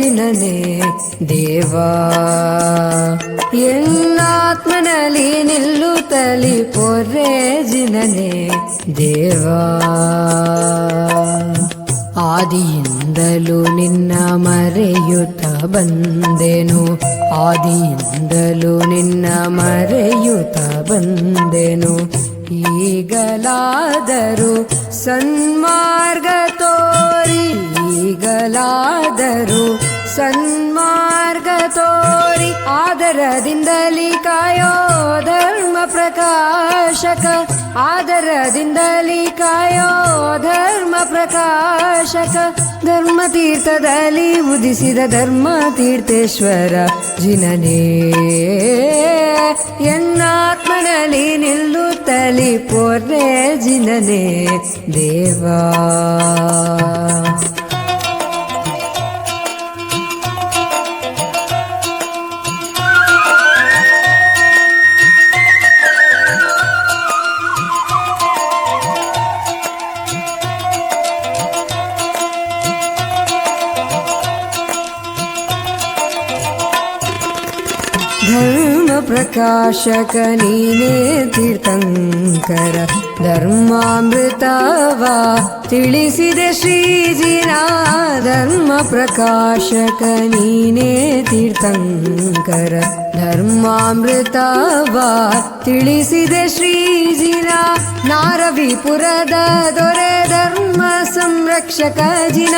ಜಿನನೆ ದೇವಾ ಎನ್ನಾತ್ಮನಲ್ಲಿ ನಿಲ್ಲುತ್ತಲಿ ಪೊರ್ರೆ ಜಿನನೆ ದೇವಾ ಆದಿಯಿಂದಲೂ ನಿನ್ನ ಮರೆಯುತ್ತ ಬಂದೆನು ಆದಿಯಿಂದಲೂ ನಿನ್ನ ಮರೆಯುತ್ತ ಬಂದೆನು ಈಗಲಾದರೂ ಸನ್ಮಾರ್ಗ ತೋರಿ ಈಗಲಾದರೂ ಸನ್ಮಾರ್ಗ ತೋರಿ ಆದರದಿಂದಲಿ ಕಾಯೋ ಧರ್ಮ ಪ್ರಕಾಶಕ ಆದರದಿಂದಲಿ ಕಾಯೋ ಧರ್ಮ ಪ್ರಕಾಶಕ ಧರ್ಮತೀರ್ಥದಲ್ಲಿ ಉದಿಸಿದ ಧರ್ಮ ತೀರ್ಥೇಶ್ವರ ಜಿನನೇ ಎನ್ನಾತ್ಮನಲ್ಲಿ ನಿಲ್ಲುತ್ತಲಿ ಪೊರ್ರೆ ಜಿನನೇ ದೇವಾ ಧರ್ಮ ಪ್ರಕಾಶಕ ನೀನೇ ತೀರ್ಥಂಕರ ಧರ್ಮಾಮೃತವಾ ತಿಳಿಸಿದೆ ಶ್ರೀಜಿನ ಧರ್ಮ ಪ್ರಕಾಶಕ ನೀನೇ ತೀರ್ಥಂಕರ ಧರ್ಮಾಮೃತವಾ ತಿಳಿಸಿದೆ ಶ್ರೀಜಿನ ನಾರವಿಪುರದ ದೊರೆ ಧರ್ಮ ಸಂರಕ್ಷಕ ಜಿನ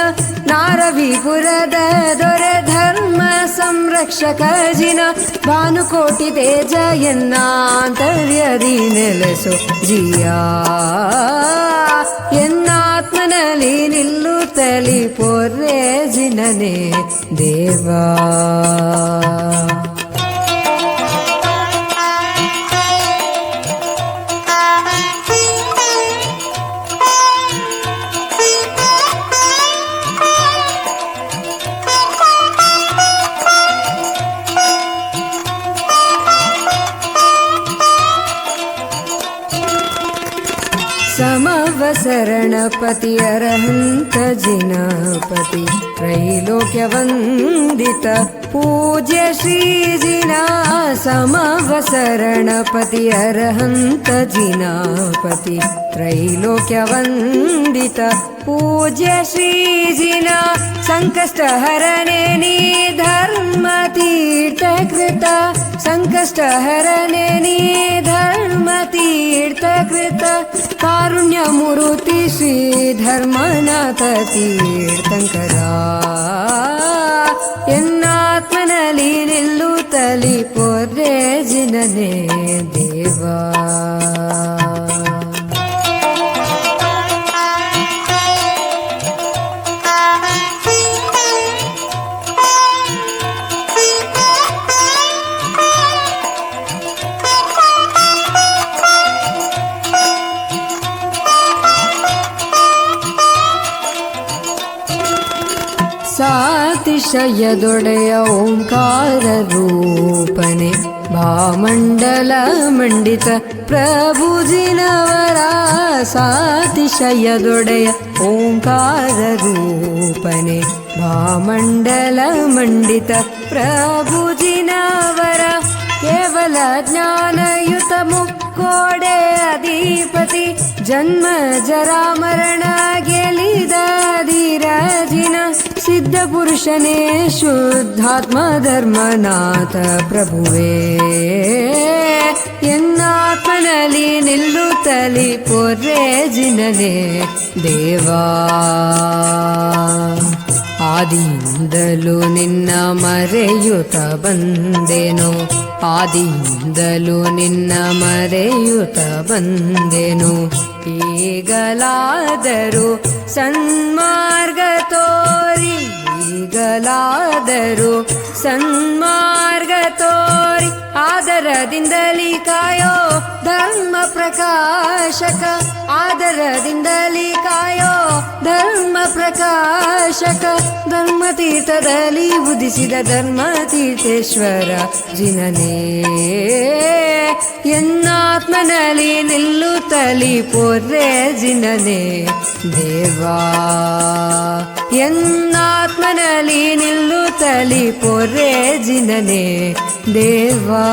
ನಾರವಿಪುರದ ದೊರೆ ಧರ್ಮ ಸಂರಕ್ಷಕ ಜಿನ ಭಾನುಕೋಟಿ ತೇಜ ಎನ್ನಾಂತರ್ಯದಿ ನೆಲೆಸು ಜಿಯಾ ಎನ್ನಾತ್ಮನಲ್ಲಿ ನಿಲ್ಲುತ್ತಲಿ ಪೊರ್ರೆ ಜಿನನೆ ದೇವಾ ಸಮವಸರಣಪತಿ ಅರಹಂತ ಜಿನಪತಿ ತ್ರೈಲೋಕ್ಯ ವಂದಿತ ಪೂಜ್ಯ ಶ್ರೀಜಿನ ಸಮವಸರಣಪತಿ ಅರಹಂತ ಜಿನಪತಿ ತ್ರೈಲೋಕ್ಯ ವಂದಿತ ಪೂಜ್ಯ ಶ್ರೀಜಿನ ಸಂಕಷ್ಟ ಹರಣೆ ನೀ ಧರ್ಮ ತೀರ್ಥಕೃತ ಸಂಕಷ್ಟ ಹರಣೆ ನೀ ಧರ್ಮ ತೀರ್ಥಕೃತ ಕಾರುಣ್ಯ ಮೂರುತಿ ಶ್ರೀ ಧರ್ಮನಾಥ ತೀರ್ಥಂಕರ ಎನ್ನಾತ್ಮನಲ್ಲಿ ನಿಲ್ಲುತ್ತಲಿ ಪೊರ್ರೆ ಜಿನನೆ ದೇವಾ ಸಾತಿಶಯದೊಡೆಯ ಓಂಕಾರ ರೂಪನೆ ಭಾಮಂಡಲ ಮಂಡಿತ ಪ್ರಭುಜಿನವರ ಸಾತಿಶಯದೊಡೆಯ ಓಂಕಾರ ರೂಪನೆ ಭಾಮಂಡಲ ಮಂಡಿತ ಪ್ರಭುಜಿನವರ ಕೇವಲ ಜ್ಞಾನಯುತ ಮುಕ್ಕೋಡೆ ಅಧಿಪತಿ ಜನ್ಮ ಜರಾ ಮರಣ ಗೆಲಿದ ಧೀರಜಿನ ಸಿದ್ಧ ಪುರುಷನೇ ಶುದ್ಧಾತ್ಮ ಧರ್ಮನಾಥ ಪ್ರಭುವೇ ಎನ್ನಾತ್ಮನಲ್ಲಿ ನಿಲ್ಲುತ್ತಲಿ ಪೊರ್ರೆ ಜಿನನೆ ದೇವಾ ಆದಿಯಿಂದಲೂ ನಿನ್ನ ಮರೆಯುತ್ತ ಬಂದೆನು ಆದಿಯಿಂದಲೂ ನಿನ್ನ ಮರೆಯುತ್ತ ಬಂದೆನು ಈಗಲಾದರೂ ಸನ್ಮಾರ್ಗ ತೋರಿ ಈಗಲಾದರೂ ಸನ್ಮಾರ್ಗ ತೋರಿ ಆದರದಿಂದಲೇ ಕಾಯೋ ಧರ್ಮ ಪ್ರಕಾಶಕ, ಆದರದಿಂದಲೇ ಕಾಯೋ ಧರ್ಮ ಪ್ರಕಾಶಕ, ಧರ್ಮತೀರ್ಥದಲ್ಲಿ ಉದಿಸಿದ ಧರ್ಮತೀರ್ಥೇಶ್ವರ ಜಿನನೇ, ಎನ್ನಾತ್ಮನಲ್ಲಿ ನಿಲ್ಲುತ್ತಲಿ ಪೊರ್ರೆ ಜಿನನೇ ದೇವಾ, ಎನ್ನಾತ್ಮನಲ್ಲಿ ನಿಲ್ಲುತ್ತಲಿ ಪೊರ್ರೆ ಜಿನನೇ ದೇವಾ.